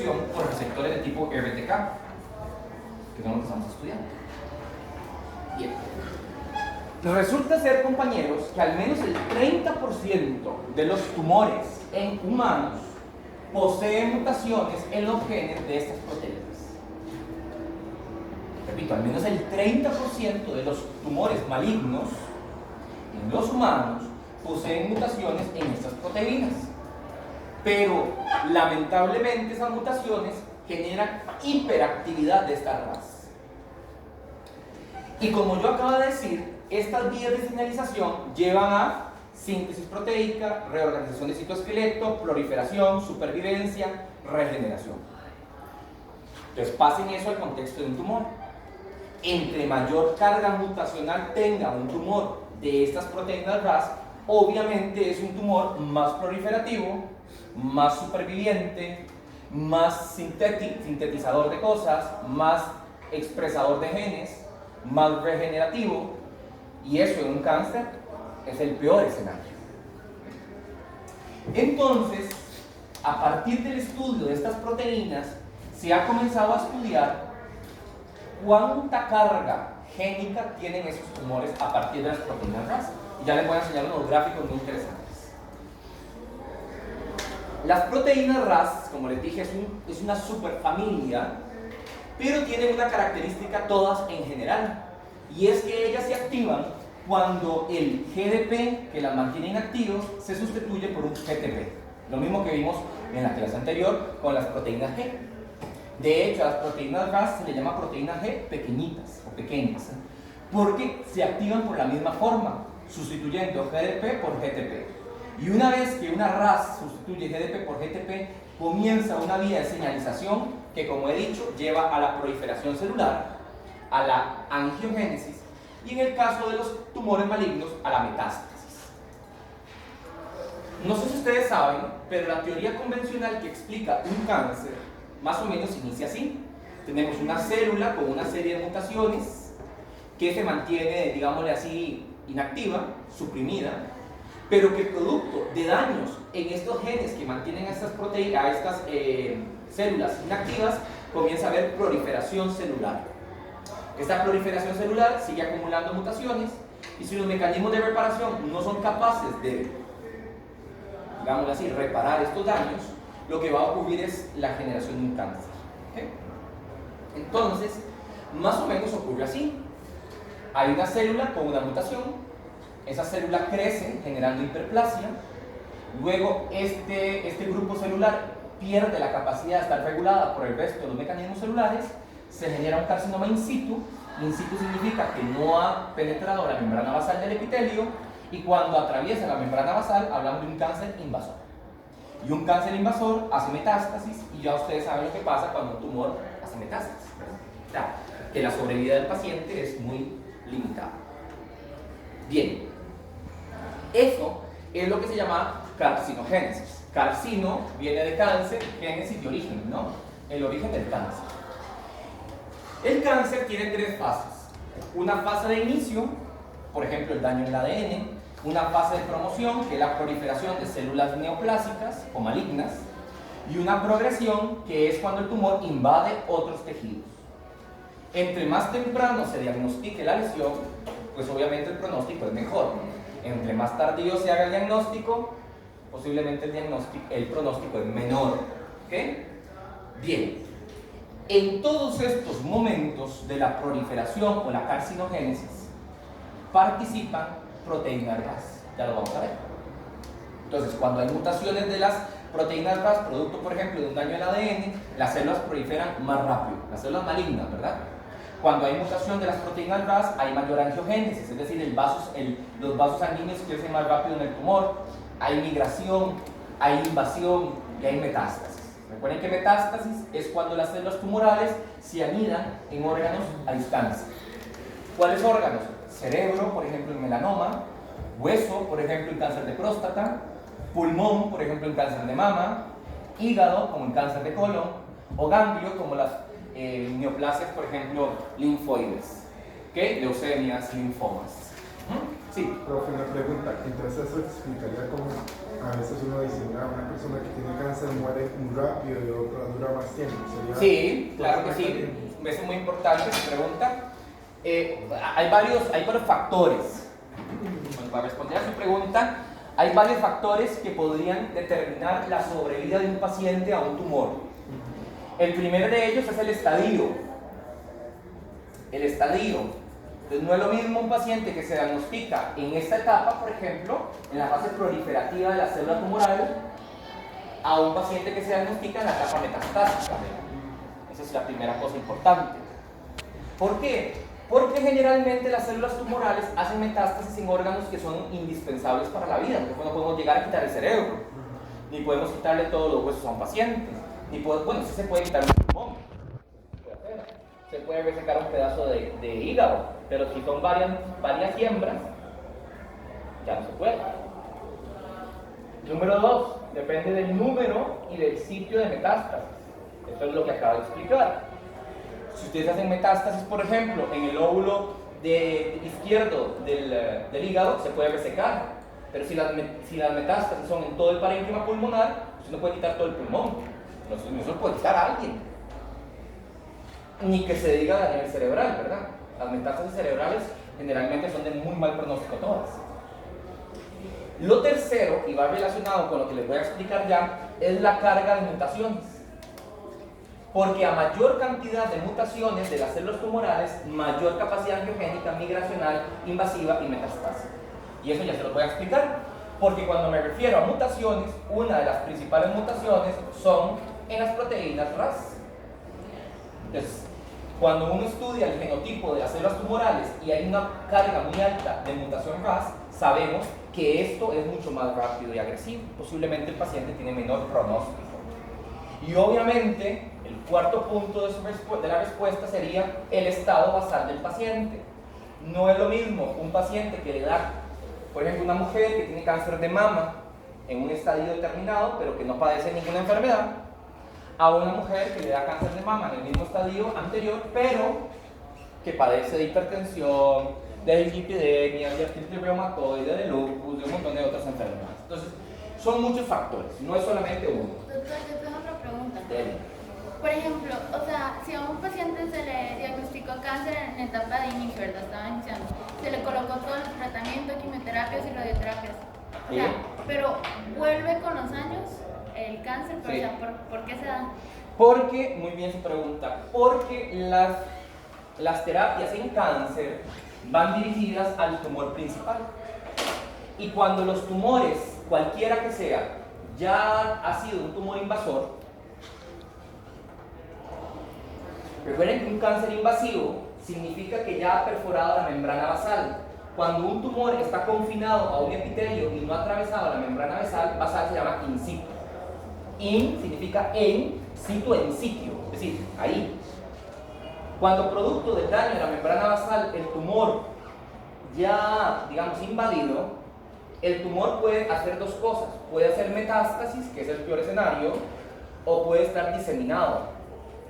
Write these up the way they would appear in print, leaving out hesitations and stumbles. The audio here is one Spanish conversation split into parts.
expresión por receptores de tipo RTK, que son los que estamos estudiando. Bien. Resulta ser, compañeros, que al menos el 30% de los tumores en humanos poseen mutaciones en los genes de estas proteínas. Repito, al menos el 30% de los tumores malignos en los humanos poseen mutaciones en estas proteínas. Pero, lamentablemente, esas mutaciones generan hiperactividad de estas RAS. Y como yo acabo de decir, estas vías de señalización llevan a síntesis proteica, reorganización de citoesqueleto, proliferación, supervivencia, regeneración. Entonces, pasen eso al contexto de un tumor. Entre mayor carga mutacional tenga un tumor de estas proteínas RAS, obviamente es un tumor más proliferativo, más superviviente, más sintetizador de cosas, más expresador de genes, más regenerativo, y eso en un cáncer es el peor escenario. Entonces, a partir del estudio de estas proteínas, se ha comenzado a estudiar cuánta carga génica tienen esos tumores a partir de las proteínas RAS. Y ya les voy a enseñar unos gráficos muy interesantes. Las proteínas RAS, como les dije, es una superfamilia, pero tienen una característica todas en general, y es que ellas se activan cuando el GDP que las mantiene inactivos se sustituye por un GTP. Lo mismo que vimos en la clase anterior con las proteínas G. De hecho, a las proteínas RAS se le llama proteínas G pequeñitas o pequeñas, porque se activan por la misma forma, sustituyendo GDP por GTP. Y una vez que una RAS sustituye GDP por GTP, comienza una vía de señalización que, como he dicho, lleva a la proliferación celular, a la angiogénesis y, en el caso de los tumores malignos, a la metástasis. No sé si ustedes saben, pero la teoría convencional que explica un cáncer más o menos inicia así. Tenemos una célula con una serie de mutaciones que se mantiene, digámosle así, inactiva, suprimida, pero que producto de daños en estos genes que mantienen a estas células inactivas, comienza a haber proliferación celular. Esta proliferación celular sigue acumulando mutaciones, y si los mecanismos de reparación no son capaces de, digámoslo así, reparar estos daños, lo que va a ocurrir es la generación de un cáncer. ¿Okay? Entonces, más o menos ocurre así. Hay una célula con una mutación, esa célula crece generando hiperplasia, luego este grupo celular pierde la capacidad de estar regulada por el resto de los mecanismos celulares, se genera un carcinoma in situ. In situ significa que no ha penetrado la membrana basal del epitelio, y cuando atraviesa la membrana basal hablamos de un cáncer invasor. Y un cáncer invasor hace metástasis, y ya ustedes saben lo que pasa cuando un tumor hace metástasis, ¿verdad? O sea, que la sobrevida del paciente es muy limitada. Bien, eso es lo que se llama carcinogénesis. Carcino viene de cáncer, génesis de origen, ¿no? El origen del cáncer. El cáncer tiene tres fases. Una fase de inicio, por ejemplo, el daño en el ADN. Una fase de promoción, que es la proliferación de células neoplásicas o malignas. Y una progresión, que es cuando el tumor invade otros tejidos. Entre más temprano se diagnostique la lesión, pues obviamente el pronóstico es mejor. Entre más tardío se haga el diagnóstico, posiblemente el pronóstico es menor. ¿Okay? Bien, en todos estos momentos de la proliferación o la carcinogénesis participan proteínas RAS. Ya lo vamos a ver. Entonces, cuando hay mutaciones de las proteínas RAS, producto por ejemplo de un daño en el ADN, las células proliferan más rápido, las células malignas, ¿verdad? Cuando hay mutación de las proteínas RAS, hay mayor angiogénesis, es decir, los vasos sanguíneos crecen más rápido en el tumor, hay migración, hay invasión y hay metástasis. Recuerden que metástasis es cuando las células tumorales se anidan en órganos a distancia. ¿Cuáles órganos? Cerebro, por ejemplo, en melanoma; hueso, por ejemplo, en cáncer de próstata; pulmón, por ejemplo, en cáncer de mama; hígado, como en cáncer de colon; o ganglio, como las neoplasias, por ejemplo, linfoides, ¿okay? Leucemias, linfomas. Sí. Profe, una pregunta. Entonces eso explicaría cómo a veces uno dice, "Mira, una persona que tiene cáncer muere muy rápido y otra dura más tiempo". Sí, claro que sí. Eso es muy importante, se pregunta. Hay varios factores. Bueno, para responder a su pregunta, hay varios factores que podrían determinar la sobrevida de un paciente a un tumor. El primero de ellos es el estadio. El estadio. Entonces, no es lo mismo un paciente que se diagnostica en esta etapa, por ejemplo, en la fase proliferativa de la célula tumoral, a un paciente que se diagnostica en la etapa metastásica. Esa es la primera cosa importante. ¿Por qué? Porque generalmente las células tumorales hacen metástasis en órganos que son indispensables para la vida. No podemos llegar a quitar el cerebro, ni podemos quitarle todos los huesos a un paciente, bueno, sí se puede quitar un pulmón, se puede resecar un pedazo de hígado, pero si son varias siembras, ya no se puede. Número 2, depende del número y del sitio de metástasis. Esto es lo que acabo de explicar. Si ustedes hacen metástasis, por ejemplo, en el lóbulo izquierdo del hígado, se puede resecar. Pero si las metástasis son en todo el parénquima pulmonar, usted no puede quitar todo el pulmón. No se lo puede quitar a alguien. Ni que se diga a nivel cerebral, ¿verdad? Las metástasis cerebrales generalmente son de muy mal pronóstico todas. Lo tercero, y va relacionado con lo que les voy a explicar ya, es la carga de mutaciones. Porque a mayor cantidad de mutaciones de las células tumorales, mayor capacidad angiogénica, migracional, invasiva y metastásica. Y eso ya se lo voy a explicar. Porque cuando me refiero a mutaciones, una de las principales mutaciones son en las proteínas RAS. Entonces, cuando uno estudia el genotipo de las células tumorales y hay una carga muy alta de mutación RAS, sabemos que esto es mucho más rápido y agresivo. Posiblemente el paciente tiene menor pronóstico. Y obviamente, el cuarto punto de la respuesta sería el estado basal del paciente. No es lo mismo un paciente que le da, por ejemplo, una mujer que tiene cáncer de mama en un estadio determinado, pero que no padece ninguna enfermedad, a una mujer que le da cáncer de mama en el mismo estadio anterior, pero que padece de hipertensión, de dislipidemia, de artritis reumatoide, de lupus, de un montón de otras enfermedades. Entonces, son muchos factores, no es solamente uno. Doctor, yo tengo otra pregunta. Dele. Por ejemplo, o sea, si a un paciente se le diagnosticó cáncer en etapa de inicio, ¿verdad? Estaba iniciando, se le colocó todo el tratamiento, quimioterapias y radioterapias. O sea, pero vuelve con los años el cáncer, pero Sí. o sea, ¿por qué se da? Porque, muy bien su pregunta, porque las terapias en cáncer van dirigidas al tumor principal. Y cuando los tumores, cualquiera que sea, ya ha sido un tumor invasor, recuerden que un cáncer invasivo significa que ya ha perforado la membrana basal. Cuando un tumor está confinado a un epitelio y no ha atravesado la membrana basal se llama in situ. In significa en, situ en sitio, es decir, ahí. Cuando producto del daño de la membrana basal el tumor ya, digamos, invadido, el tumor puede hacer dos cosas. Puede hacer metástasis, que es el peor escenario, o puede estar diseminado.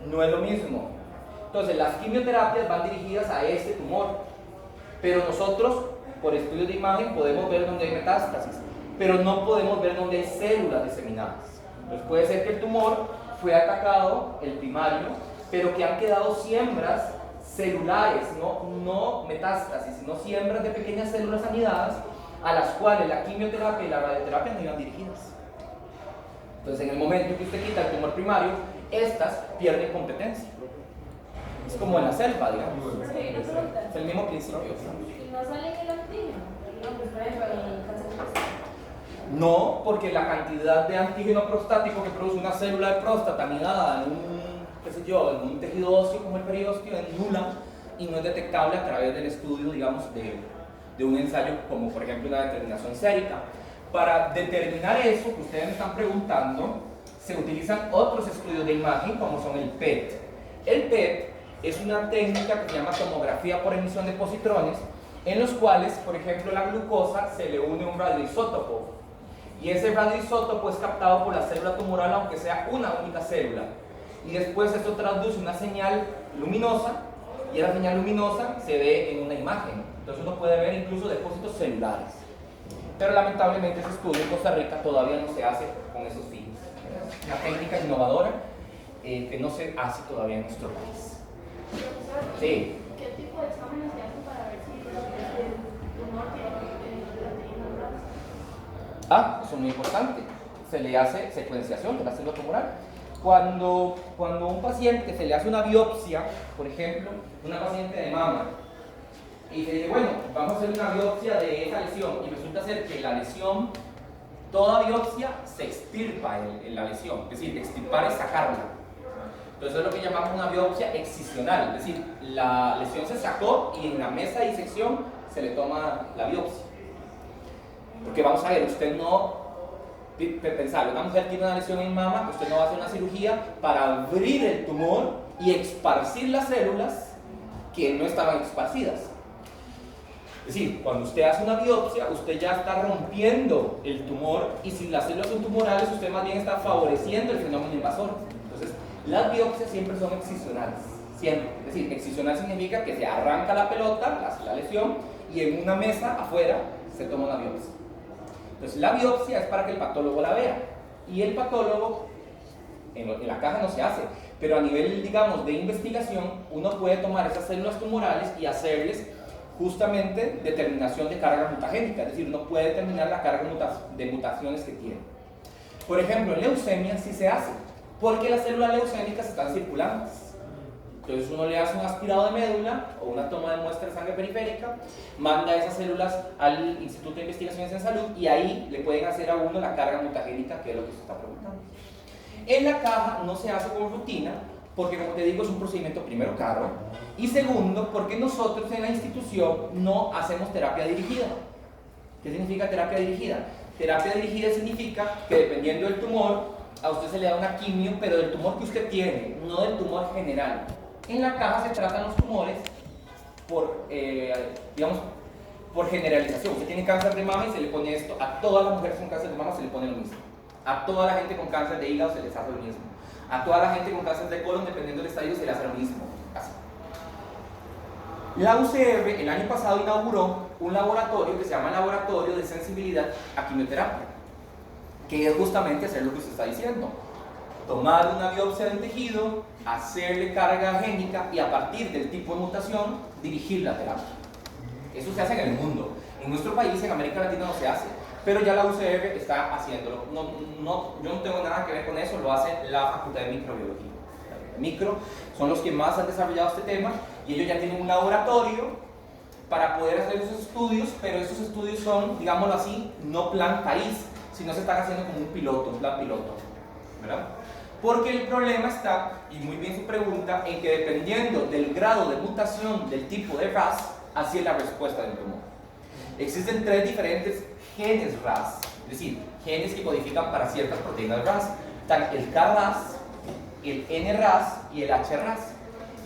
No es lo mismo. Entonces, las quimioterapias van dirigidas a este tumor, pero nosotros, por estudios de imagen, podemos ver dónde hay metástasis, pero no podemos ver dónde hay células diseminadas. Entonces, puede ser que el tumor fue atacado, el primario, pero que han quedado siembras celulares, no metástasis, sino siembras de pequeñas células anidadas a las cuales la quimioterapia y la radioterapia no iban dirigidas. Entonces, en el momento que usted quita el tumor primario, estas pierden competencia. Es como en la selva, digamos. Es el mismo principio. ¿Y no sale en el antígeno? No, pues por ejemplo, el cáncer de próstata. No, porque la cantidad de antígeno prostático que produce una célula de próstata anidada en un tejido óseo como el periósteo es nula y no es detectable a través del estudio, digamos, de un ensayo como por ejemplo una determinación sérica. Para determinar eso que ustedes me están preguntando, se utilizan otros estudios de imagen como son el PET. El PET es una técnica que se llama tomografía por emisión de positrones, en los cuales, por ejemplo, la glucosa se le une a un radioisótopo y ese radioisótopo es captado por la célula tumoral aunque sea una única célula y después esto traduce una señal luminosa y esa señal luminosa se ve en una imagen. Entonces uno puede ver incluso depósitos celulares. Pero lamentablemente ese estudio en Costa Rica todavía no se hace con esos fines. Es una técnica innovadora que no se hace todavía en nuestro país. Sí. ¿Qué tipo de exámenes se hacen para ver si el tumor tiene proteínas? Eso es muy importante. Se le hace secuenciación de la célula tumoral. Cuando un paciente se le hace una biopsia, por ejemplo, una paciente de mama, y se dice, bueno, vamos a hacer una biopsia de esa lesión, y resulta ser que la lesión, toda biopsia se extirpa en la lesión, es decir, extirpar es sacarla. Entonces es lo que llamamos una biopsia excisional, es decir, la lesión se sacó y en la mesa de disección se le toma la biopsia. Porque vamos a ver, usted no, pensar, una mujer tiene una lesión en mama, usted no va a hacer una cirugía para abrir el tumor y esparcir las células que no estaban esparcidas. Es decir, cuando usted hace una biopsia, usted ya está rompiendo el tumor y si las células son tumorales, usted más bien está favoreciendo el fenómeno invasor. Entonces, las biopsias siempre son excisionales, siempre. Es decir, excisional significa que se arranca la pelota, la lesión, y en una mesa afuera se toma una biopsia. Entonces, la biopsia es para que el patólogo la vea. Y el patólogo, en la caja no se hace, pero a nivel, digamos, de investigación, uno puede tomar esas células tumorales y hacerles justamente determinación de carga mutagénica, es decir, uno puede determinar la carga de mutaciones que tiene. Por ejemplo, en leucemia sí se hace, porque las células leucémicas están circulantes. Entonces uno le hace un aspirado de médula o una toma de muestra de sangre periférica, manda esas células al Instituto de Investigaciones en Salud y ahí le pueden hacer a uno la carga mutagénica, que es lo que se está preguntando. En la caja no se hace con rutina, porque como te digo es un procedimiento primero caro y segundo porque nosotros en la institución no hacemos terapia dirigida. ¿Qué significa terapia dirigida? Terapia dirigida significa que dependiendo del tumor a usted se le da una quimio, pero del tumor que usted tiene, no del tumor general. En la caja se tratan los tumores por, digamos, por generalización. Usted tiene cáncer de mama y se le pone esto, a todas las mujeres con cáncer de mama se le pone lo mismo. A toda la gente con cáncer de hígado se les hace lo mismo. A toda la gente con cáncer de colon, dependiendo del estadio, se le hace lo mismo. Así. La UCR el año pasado inauguró un laboratorio que se llama Laboratorio de Sensibilidad a Quimioterapia, que es justamente hacer lo que usted está diciendo. Tomar una biopsia del tejido, hacerle carga génica y a partir del tipo de mutación, dirigir la terapia. Eso se hace en el mundo. En nuestro país, en América Latina, no se hace. Pero ya la UCR está haciéndolo. Yo no tengo nada que ver con eso, lo hace la Facultad de Microbiología. Micro son los que más han desarrollado este tema y ellos ya tienen un laboratorio para poder hacer esos estudios, pero esos estudios son, digámoslo así, no plan país, sino se están haciendo como un piloto, un plan piloto, ¿verdad? Porque el problema está, y muy bien su pregunta, en que dependiendo del grado de mutación del tipo de RAS, así es la respuesta del tumor. Existen 3 diferentes genes RAS, es decir, genes que codifican para ciertas proteínas RAS. Están el KRAS, el NRAS y el HRAS.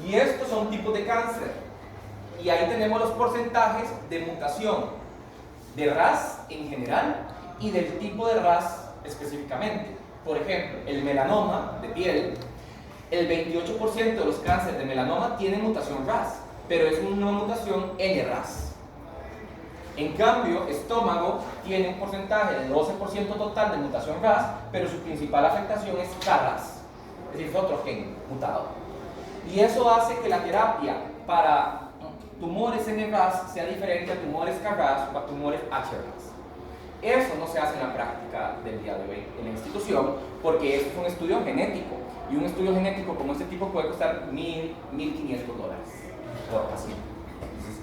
Y estos son tipos de cáncer. Y ahí tenemos los porcentajes de mutación de RAS en general y del tipo de RAS específicamente. Por ejemplo, el melanoma de piel, el 28% de los cánceres de melanoma tienen mutación RAS, pero es una nueva mutación NRAS. En cambio, estómago tiene un porcentaje de 12% total de mutación RAS, pero su principal afectación es KRAS, es decir, es otro gen mutado. Y eso hace que la terapia para tumores NRAS sea diferente a tumores KRAS o a tumores HRAS. Eso no se hace en la práctica del día de hoy en la institución, porque eso es un estudio genético, y un estudio genético como este tipo puede costar $1.000, $1.500 por paciente. Entonces,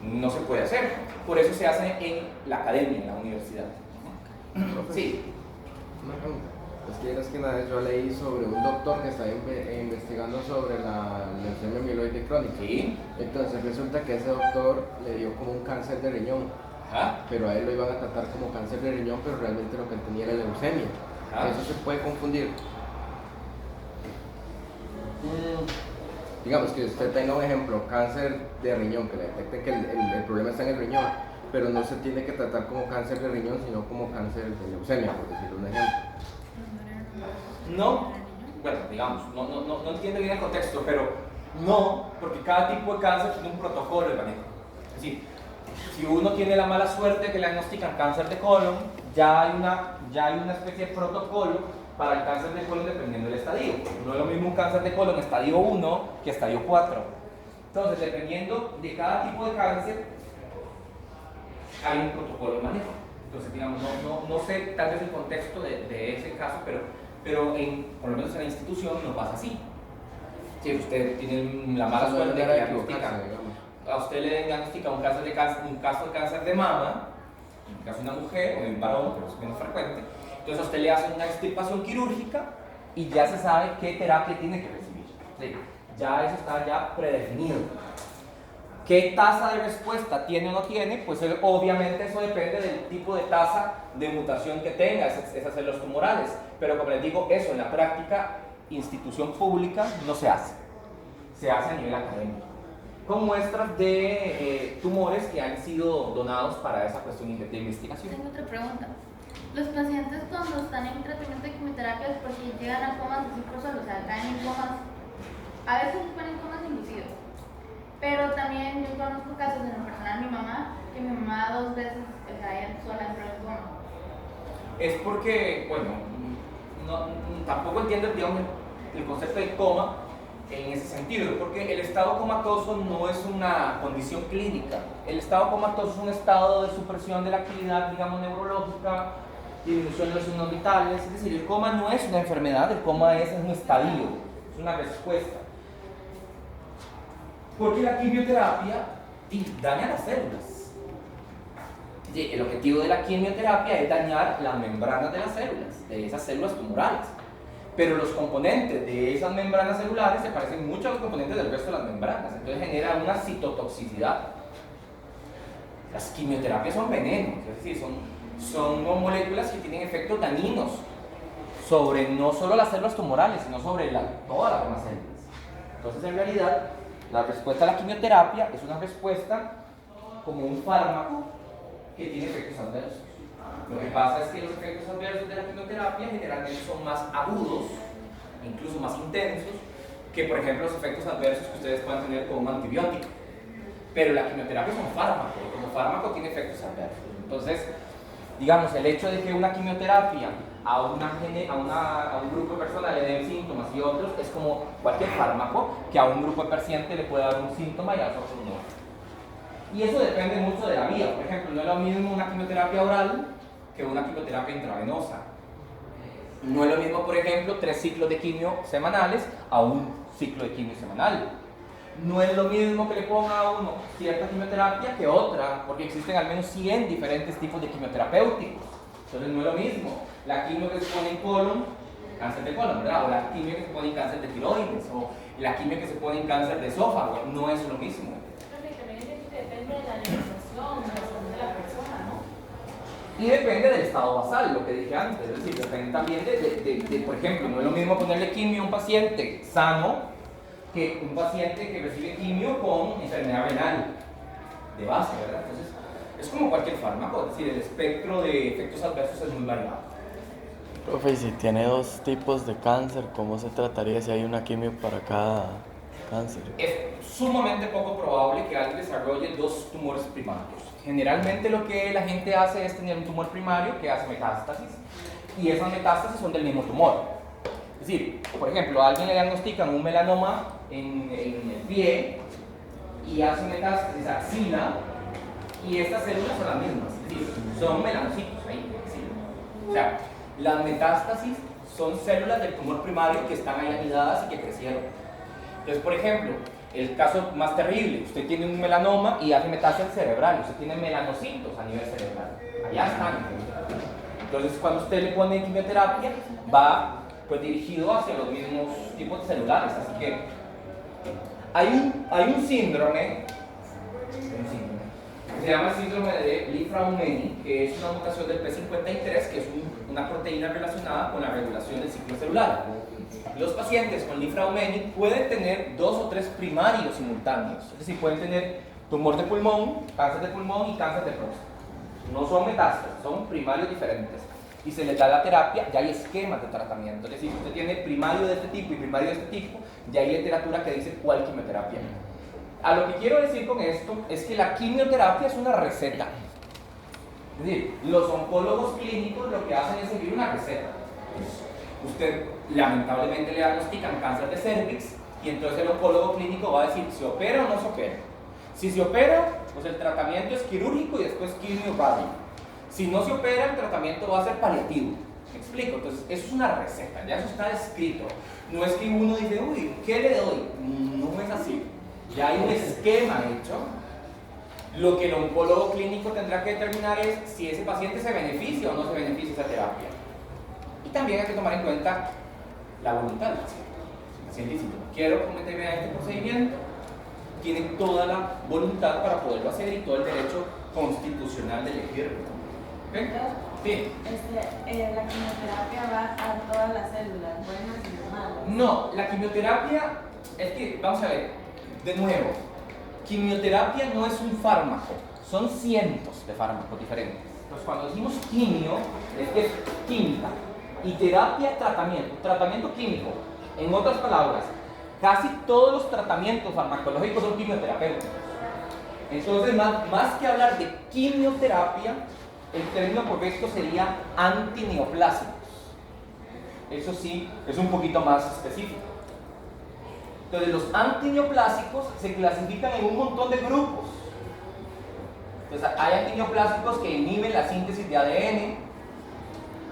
no se puede hacer. Por eso se hace en la academia, en la universidad. Sí. Una pregunta. Es que una vez yo leí sobre un doctor que está investigando sobre la leucemia mieloide crónica. Sí. Entonces resulta que ese doctor le dio como un cáncer de riñón. Ajá. Pero a él lo iban a tratar como cáncer de riñón, pero realmente lo que él tenía era leucemia. Ajá. Eso se puede confundir. Digamos que usted tenga un ejemplo, cáncer de riñón, que le detecte que el problema está en el riñón, pero no se tiene que tratar como cáncer de riñón, sino como cáncer de leucemia, por decirlo un ejemplo. No, bueno, digamos, no entiendo bien el contexto, pero no, porque cada tipo de cáncer tiene un protocolo de manejo. Es decir, Si uno tiene la mala suerte de que le diagnostican cáncer de colon, ya hay una especie de protocolo para el cáncer de colon dependiendo del estadio. No es lo mismo un cáncer de colon estadio 1 que estadio 4. Entonces, dependiendo de cada tipo de cáncer, hay un protocolo de manejo. Entonces, digamos, no sé tal vez el contexto de ese caso, pero por lo menos en la institución no pasa así. Si usted tiene la mala suerte de que diagnostican, a usted le diagnostican un caso de cáncer de mama, en el caso de una mujer o de un varón, pero es menos frecuente, entonces a usted le hacen una extirpación quirúrgica y ya se sabe qué terapia tiene que recibir. ¿Sí? Ya eso está ya predefinido. ¿Qué tasa de respuesta tiene o no tiene? Pues obviamente eso depende del tipo de tasa de mutación que tenga esas células tumorales. Pero como les digo, eso en la práctica, institución pública, no se hace. Se hace a nivel académico. Con muestras de tumores que han sido donados para esa cuestión de investigación. Tengo otra pregunta. Los pacientes cuando están en tratamiento de quimioterapia, porque llegan a comas así por solo, o sea, caen en comas, a veces se ponen comas inducidos. Pero también yo conozco casos en lo personal, mi mamá 2 veces, o sea, ella sola entró en coma. Es porque, bueno, tampoco entiendo, digamos, el concepto de coma en ese sentido, porque el estado comatoso no es una condición clínica. El estado comatoso es un estado de supresión de la actividad, digamos, neurológica, disminución de los signos vitales. Es decir, el coma no es una enfermedad, el coma es un estadio, es una respuesta. Porque la quimioterapia daña las células. El objetivo de la quimioterapia es dañar las membranas de las células, de esas células tumorales. Pero los componentes de esas membranas celulares se parecen mucho a los componentes del resto de las membranas, entonces genera una citotoxicidad. Las quimioterapias son venenos, es decir, son moléculas que tienen efectos dañinos sobre no solo las células tumorales, sino sobre todas las demás células. Entonces, en realidad, la respuesta a la quimioterapia es una respuesta como un fármaco que tiene efectos adversos. Lo que pasa es que los efectos adversos de la quimioterapia generalmente son más agudos, incluso más intensos, que por ejemplo los efectos adversos que ustedes puedan tener con un antibiótico. Pero la quimioterapia es un fármaco, y como fármaco tiene efectos adversos. Entonces, digamos, el hecho de que una quimioterapia a un grupo de personas le den síntomas y otros es como cualquier fármaco que a un grupo de pacientes le puede dar un síntoma y a otros no. Y eso depende mucho de la vía. Por ejemplo, no es lo mismo una quimioterapia oral que una quimioterapia intravenosa. No es lo mismo, por ejemplo, 3 ciclos de quimio semanales a un ciclo de quimio semanal. No es lo mismo que le ponga a uno cierta quimioterapia que otra, porque existen al menos 100 diferentes tipos de quimioterapéuticos. Entonces no es lo mismo la quimio que se pone en colon, cáncer de colon, ¿verdad? O la quimio que se pone en cáncer de tiroides, o la quimio que se pone en cáncer de esófago, no es lo mismo. Creo que también depende de la alimentación, de la salud de la persona, ¿no? Y depende del estado basal, lo que dije antes, es decir, depende también de, por ejemplo, no es lo mismo ponerle quimio a un paciente sano que un paciente que recibe quimio con enfermedad renal de base, ¿verdad? Entonces, es como cualquier fármaco, es decir, el espectro de efectos adversos es muy variado. Profe, y si tiene 2 tipos de cáncer, ¿cómo se trataría si hay una quimio para cada cáncer? Es sumamente poco probable que alguien desarrolle 2 tumores primarios. Generalmente lo que la gente hace es tener un tumor primario que hace metástasis, y esas metástasis son del mismo tumor. Es decir, por ejemplo, a alguien le diagnostican un melanoma en el pie y hace metástasis axila, y estas células son las mismas, es decir, son melanocitos ahí, ¿sí? O sea, las metástasis son células del tumor primario que están ahí anidadas y que crecieron. Entonces, por ejemplo, el caso más terrible, usted tiene un melanoma y hace metástasis cerebral, usted tiene melanocitos a nivel cerebral, allá están. Entonces, cuando usted le pone quimioterapia, va pues dirigido hacia los mismos tipos celulares, así que hay un síndrome que se llama el síndrome de Li-Fraumeni, que es una mutación del P53, que es una proteína relacionada con la regulación del ciclo celular. Los pacientes con Li-Fraumeni pueden tener 2 o 3 primarios simultáneos, es decir, pueden tener tumor de pulmón, cáncer de pulmón y cáncer de próstata. No son metástasis, son primarios diferentes. Y se les da la terapia, ya hay esquemas de tratamiento. Es decir, si usted tiene primario de este tipo y primario de este tipo, ya hay literatura que dice cuál quimioterapia. A lo que quiero decir con esto es que la quimioterapia es una receta. Es decir, los oncólogos clínicos lo que hacen es seguir una receta. Usted lamentablemente le diagnostican cáncer de cervix y entonces el oncólogo clínico va a decir, ¿se opera o no se opera? Si se opera, pues el tratamiento es quirúrgico y después quimio radio. Si no se opera, el tratamiento va a ser paliativo. ¿Me explico? Entonces, eso es una receta, ya eso está escrito. No es que uno dice, uy, ¿qué le doy? No es así. Ya hay un esquema hecho. Lo que el oncólogo clínico tendrá que determinar es si ese paciente se beneficia o no se beneficia de esa terapia. Y también hay que tomar en cuenta la voluntad del paciente. Si el paciente dice, quiero someterme a este procedimiento, tiene toda la voluntad para poderlo hacer y todo el derecho constitucional de elegirlo. ¿Ok? Sí. La quimioterapia va a todas las células, buenas y malas. No, la quimioterapia, es que, vamos a ver, de nuevo, quimioterapia no es un fármaco, son cientos de fármacos diferentes. Entonces, cuando decimos quimio, es que es química. Y terapia, tratamiento químico. En otras palabras, casi todos los tratamientos farmacológicos son quimioterapéuticos. Entonces, más que hablar de quimioterapia, el término correcto sería antineoplásicos. Eso sí, es un poquito más específico. Entonces, los antineoplásicos se clasifican en un montón de grupos. Entonces, hay antineoplásicos que inhiben la síntesis de ADN,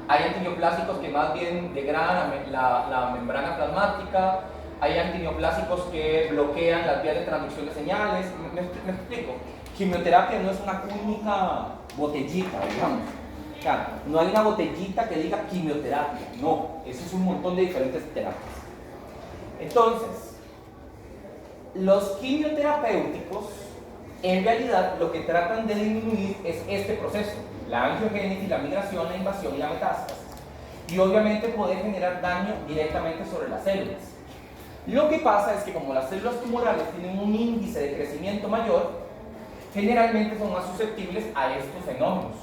hay antineoplásicos que más bien degradan la membrana plasmática, hay antineoplásicos que bloquean las vías de transducción de señales. ¿Me explico? Quimioterapia no es una única botellita, digamos. O sea, no hay una botellita que diga quimioterapia, no, eso es un montón de diferentes terapias. Entonces, los quimioterapéuticos en realidad lo que tratan de disminuir es este proceso, la angiogénesis, la migración, la invasión y la metástasis, y obviamente poder generar daño directamente sobre las células. Lo que pasa es que como las células tumorales tienen un índice de crecimiento mayor, generalmente son más susceptibles a estos fenómenos,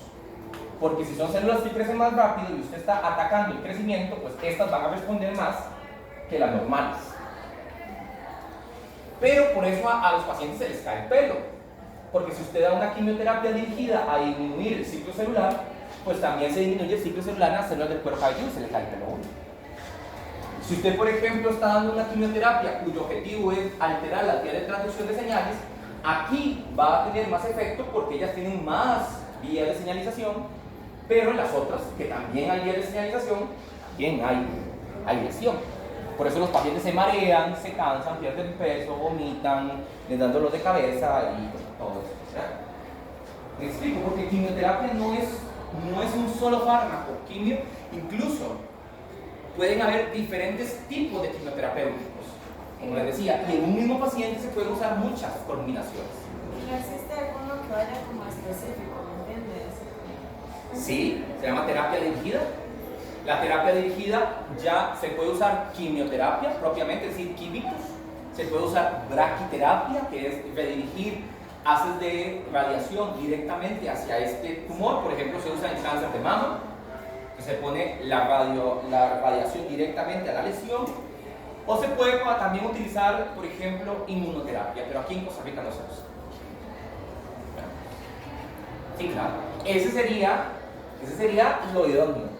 porque si son células que crecen más rápido y usted está atacando el crecimiento, pues estas van a responder más que las normales. Pero por eso a los pacientes se les cae el pelo, porque si usted da una quimioterapia dirigida a disminuir el ciclo celular, pues también se disminuye el ciclo celular en las células del cuero cabelludo y se le cae el pelo uno. Si usted, por ejemplo, está dando una quimioterapia cuyo objetivo es alterar la vía de transducción de señales, aquí va a tener más efecto porque ellas tienen más vías de señalización, pero en las otras, que también hay vías de señalización, también hay lesión. Por eso los pacientes se marean, se cansan, pierden peso, vomitan, les dan dolor de cabeza y todo eso. ¿Verdad? Me explico, porque quimioterapia no es un solo fármaco. Quimio, incluso pueden haber diferentes tipos de quimioterapéuticos, como les decía, y en un mismo paciente se pueden usar muchas combinaciones. ¿No existe alguno que vaya como específico, me entiendes? Sí, se llama terapia dirigida. La terapia dirigida ya se puede usar quimioterapia propiamente, es decir, químicos. Se puede usar braquiterapia, que es redirigir haces de radiación directamente hacia este tumor. Por ejemplo, se usa en cáncer de mama, que se pone la radiación directamente a la lesión. O se puede también utilizar, por ejemplo, inmunoterapia, pero aquí en Costa Rica no se usa. Sí, claro. Ese sería lo idóneo.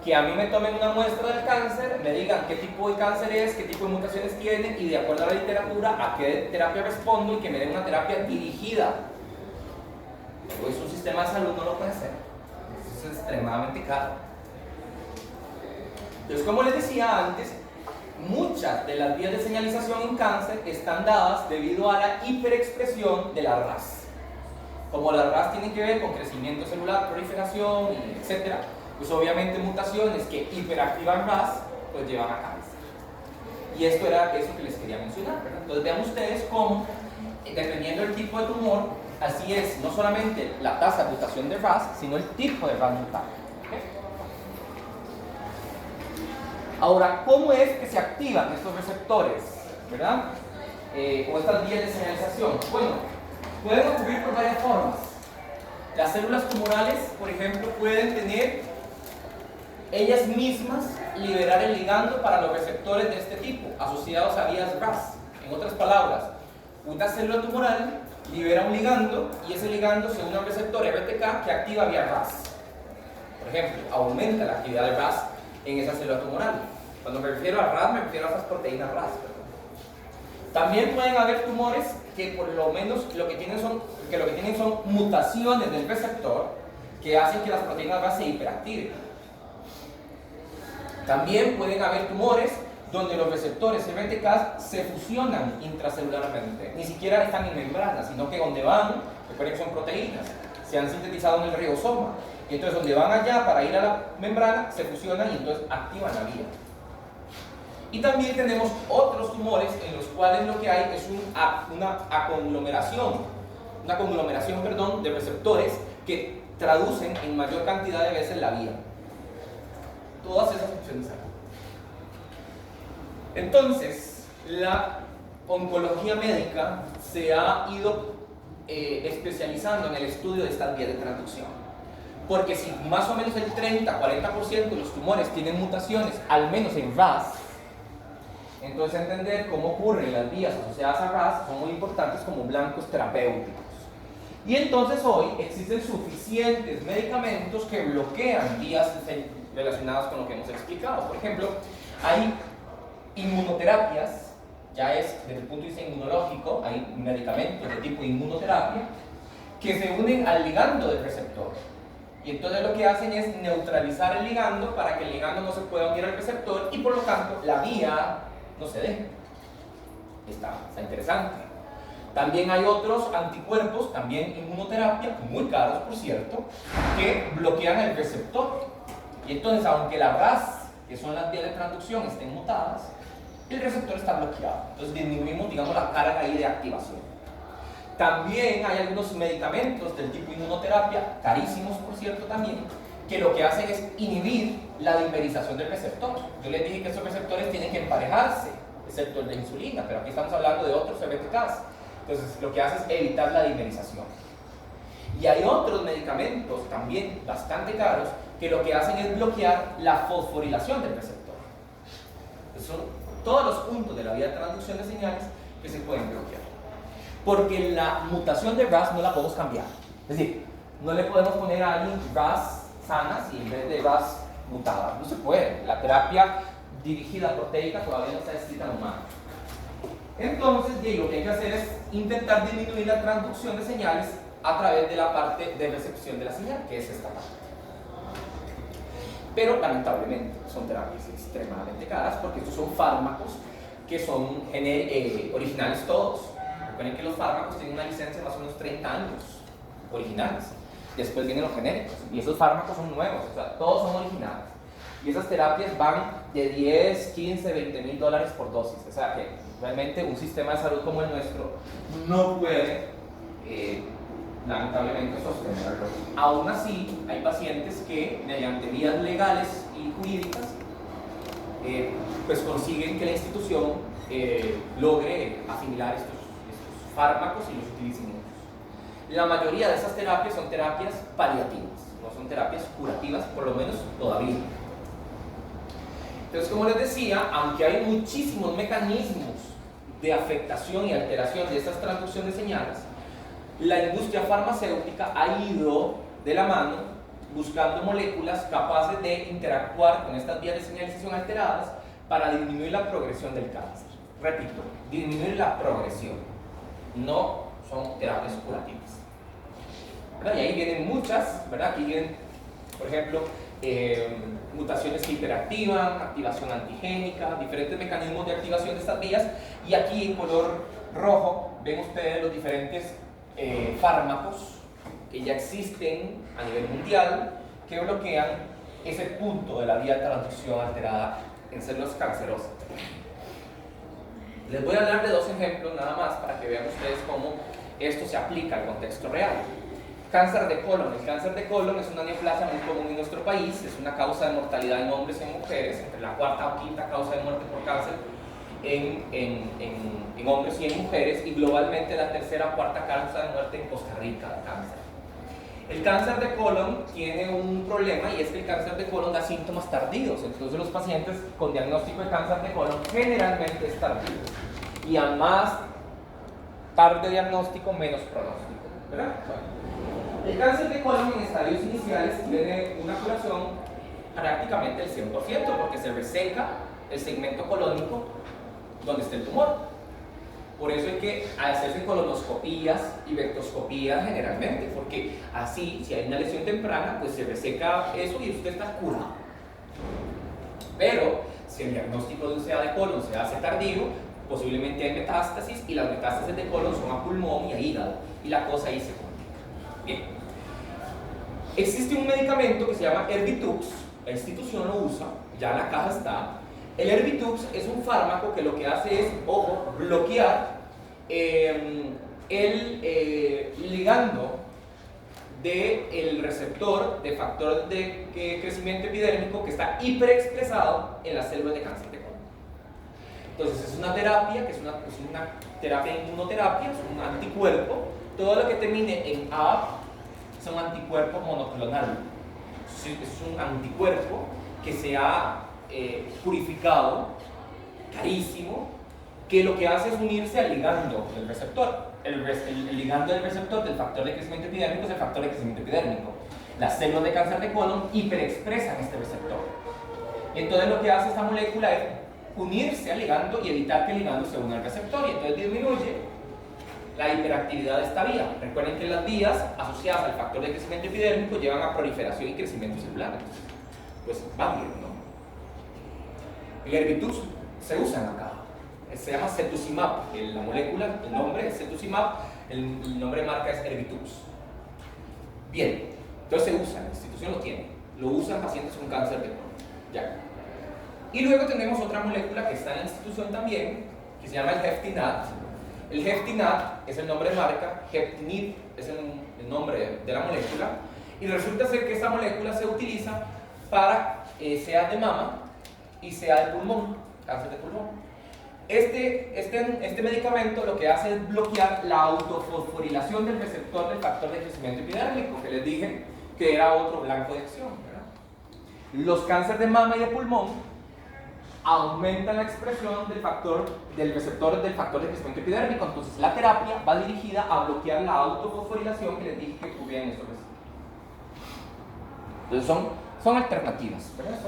Que a mí me tomen una muestra del cáncer, me digan qué tipo de cáncer es, qué tipo de mutaciones tiene y de acuerdo a la literatura a qué terapia respondo y que me den una terapia dirigida. Pues un sistema de salud no lo puede hacer. Eso es extremadamente caro. Entonces, como les decía antes, muchas de las vías de señalización en cáncer están dadas debido a la hiperexpresión de la RAS. Como las RAS tienen que ver con crecimiento celular, proliferación, etc., pues obviamente mutaciones que hiperactivan RAS pues llevan a cáncer. Y esto era eso que les quería mencionar, ¿verdad? Entonces vean ustedes cómo, dependiendo del tipo de tumor, así es no solamente la tasa de mutación de RAS, sino el tipo de RAS mutado. ¿Okay? Ahora, ¿cómo es que se activan estos receptores? ¿Verdad? O estas vías de señalización. Bueno, pueden ocurrir por varias formas. Las células tumorales, por ejemplo, pueden tener ellas mismas liberar el ligando para los receptores de este tipo, asociados a vías RAS. En otras palabras, Una célula tumoral libera un ligando y ese ligando se une a un receptor RTK que activa vía RAS. Por ejemplo, aumenta la actividad de RAS en esa célula tumoral. Cuando me refiero a RAS, me refiero a esas proteínas RAS. También pueden haber tumores que por lo menos lo que tienen son mutaciones del receptor que hacen que las proteínas RAS se hiperactiven. También pueden haber tumores donde los receptores RTK se fusionan intracelularmente. Ni siquiera están en membrana, sino que donde van, recuerden que son proteínas, se han sintetizado en el ribosoma. Y entonces donde van allá para ir a la membrana, se fusionan y entonces activan la vía. Y también tenemos otros tumores en los cuales lo que hay es una conglomeración de receptores que traducen en mayor cantidad de veces la vía. Todas esas opciones hay. Entonces, la oncología médica se ha ido especializando en el estudio de estas vías de transducción. Porque si más o menos el 30-40% de los tumores tienen mutaciones, al menos en RAS, entonces entender cómo ocurren las vías asociadas a RAS son muy importantes como blancos terapéuticos. Y entonces hoy existen suficientes medicamentos que bloquean vías relacionadas con lo que hemos explicado. Por ejemplo, hay inmunoterapias, ya es desde el punto de vista inmunológico, hay medicamentos de tipo inmunoterapia que se unen al ligando del receptor. Y entonces lo que hacen es neutralizar el ligando para que el ligando no se pueda unir al receptor y por lo tanto la vía no se deje. Está interesante. También hay otros anticuerpos, también inmunoterapia, muy caros por cierto, que bloquean el receptor. Y entonces aunque la RAS, que son las vías de transducción, estén mutadas, el receptor está bloqueado. Entonces disminuimos, digamos, la carga ahí de activación. También hay algunos medicamentos del tipo inmunoterapia, carísimos por cierto también, que lo que hacen es inhibir la dimerización del receptor. Yo les dije que esos receptores tienen que emparejarse, excepto el de insulina, pero aquí estamos hablando de otros RTKs. Entonces lo que hace es evitar la dimerización. Y hay otros medicamentos también bastante caros que lo que hacen es bloquear la fosforilación del receptor. Esos son todos los puntos de la vía de transducción de señales que se pueden bloquear. Porque la mutación de RAS no la podemos cambiar. Es decir, no le podemos poner a alguien RAS sanas y en vez de RAS mutadas. No se puede. La terapia dirigida proteica todavía no está escrita en humano. Entonces, lo que hay que hacer es intentar disminuir la transducción de señales a través de la parte de recepción de la señal, que es esta parte. Pero lamentablemente son terapias extremadamente caras porque estos son fármacos que son originales todos. Recuerden que los fármacos tienen una licencia de más o menos 30 años originales. Después vienen los genéricos y esos fármacos son nuevos, o sea, todos son originales. Y esas terapias van de 10, 15, 20 mil dólares por dosis. O sea que realmente un sistema de salud como el nuestro no puede, lamentablemente, sostenerlo. Aún así, hay pacientes que mediante vías legales y jurídicas pues consiguen que la institución logre asimilar estos fármacos y los utilicen ellos. La mayoría de esas terapias son terapias paliativas, no son terapias curativas, por lo menos todavía. Entonces, como les decía, aunque hay muchísimos mecanismos de afectación y alteración de estas transducciones de señales, la industria farmacéutica ha ido de la mano buscando moléculas capaces de interactuar con estas vías de señalización alteradas para disminuir la progresión del cáncer. Repito, disminuir la progresión, no son terapias curativas. ¿Verdad? Y ahí vienen muchas, ¿verdad? Aquí vienen, por ejemplo, mutaciones que hiperactivan, activación antigénica, diferentes mecanismos de activación de estas vías. Y aquí en color rojo ven ustedes los diferentes fármacos que ya existen a nivel mundial que bloquean ese punto de la vía de transducción alterada en células cancerosas. Les voy a hablar de dos ejemplos nada más para que vean ustedes cómo esto se aplica al contexto real. Cáncer de colon. El cáncer de colon es una neoplasia muy común en nuestro país, es una causa de mortalidad en hombres y en mujeres, entre la cuarta o quinta causa de muerte por cáncer en hombres y en mujeres, y globalmente la tercera o cuarta causa de muerte en Costa Rica de cáncer. El cáncer de colon tiene un problema y es que el cáncer de colon da síntomas tardíos, entonces los pacientes con diagnóstico de cáncer de colon generalmente es tardío, y a más tarde diagnóstico, menos pronóstico, ¿verdad? Bueno, el cáncer de colon en estadios iniciales tiene una curación prácticamente del 100%, porque se reseca el segmento colónico donde está el tumor. Por eso hay que hacerse colonoscopías y vectoscopías generalmente, porque así, si hay una lesión temprana, pues se reseca eso y usted está curado. Pero, si el diagnóstico de un CA de colon se hace tardío, posiblemente hay metástasis, y las metástasis de colon son a pulmón y a hígado, y la cosa ahí se complica. Bien. Existe un medicamento que se llama Erbitux, la institución lo usa, ya en la caja está. El Erbitux es un fármaco que lo que hace es, ojo, bloquear el ligando del receptor de factor de crecimiento epidérmico que está hiperexpresado en las células de cáncer de colon. Entonces es una terapia, que es una terapia inmunoterapia, es un anticuerpo. Todo lo que termine en A es un anticuerpo monoclonal. Es un anticuerpo que se ha purificado, carísimo, que lo que hace es unirse al ligando del receptor. El ligando del receptor del factor de crecimiento epidérmico es el factor de crecimiento epidérmico. Las células de cáncer de colon hiperexpresan este receptor. Y entonces lo que hace esta molécula es unirse al ligando y evitar que el ligando se una al receptor, y entonces disminuye la hiperactividad de esta vía. Recuerden que las vías asociadas al factor de crecimiento epidérmico llevan a proliferación y crecimiento celular. Entonces, pues va bien, ¿no? El Erbitux se usa en acá. Se llama cetuximab, la molécula, el nombre es cetuximab, el nombre de marca es Erbitux. Bien, entonces se usa, la institución lo tiene, lo usan pacientes con cáncer de colon. Ya. Y luego tenemos otra molécula que está en la institución también, que se llama el Heftinat. El Heftinat es el nombre de marca, Heptinib es el nombre de la molécula, y resulta ser que esta molécula se utiliza para sea de mama y sea de pulmón, cáncer de pulmón. Este medicamento lo que hace es bloquear la autofosforilación del receptor del factor de crecimiento epidérmico, que les dije que era otro blanco de acción, ¿verdad? Los cánceres de mama y de pulmón aumentan la expresión del receptor del factor de crecimiento epidérmico. Entonces la terapia va dirigida a bloquear la autofosforilación que les dije que cubrían estos receptores. Entonces son alternativas, ¿verdad?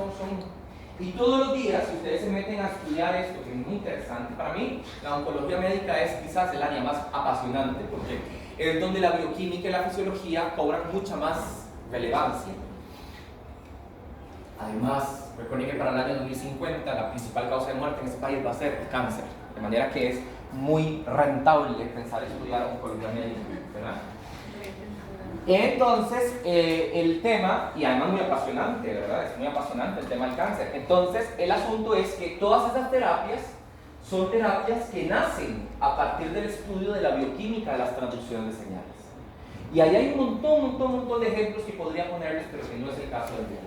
Y todos los días, si ustedes se meten a estudiar esto, que es muy interesante, para mí la oncología médica es quizás el área más apasionante, porque es donde la bioquímica y la fisiología cobran mucha más relevancia. Además, recuerden que para el año 2050 la principal causa de muerte en este país va a ser el cáncer, de manera que es muy rentable pensar en estudiar oncología médica, ¿verdad? Entonces, el tema, y además muy apasionante, ¿verdad? Es muy apasionante el tema del cáncer. Entonces, el asunto es que todas esas terapias son terapias que nacen a partir del estudio de la bioquímica de las transducciones de señales. Y ahí hay un montón de ejemplos que podría ponerles, pero que no es el caso del video.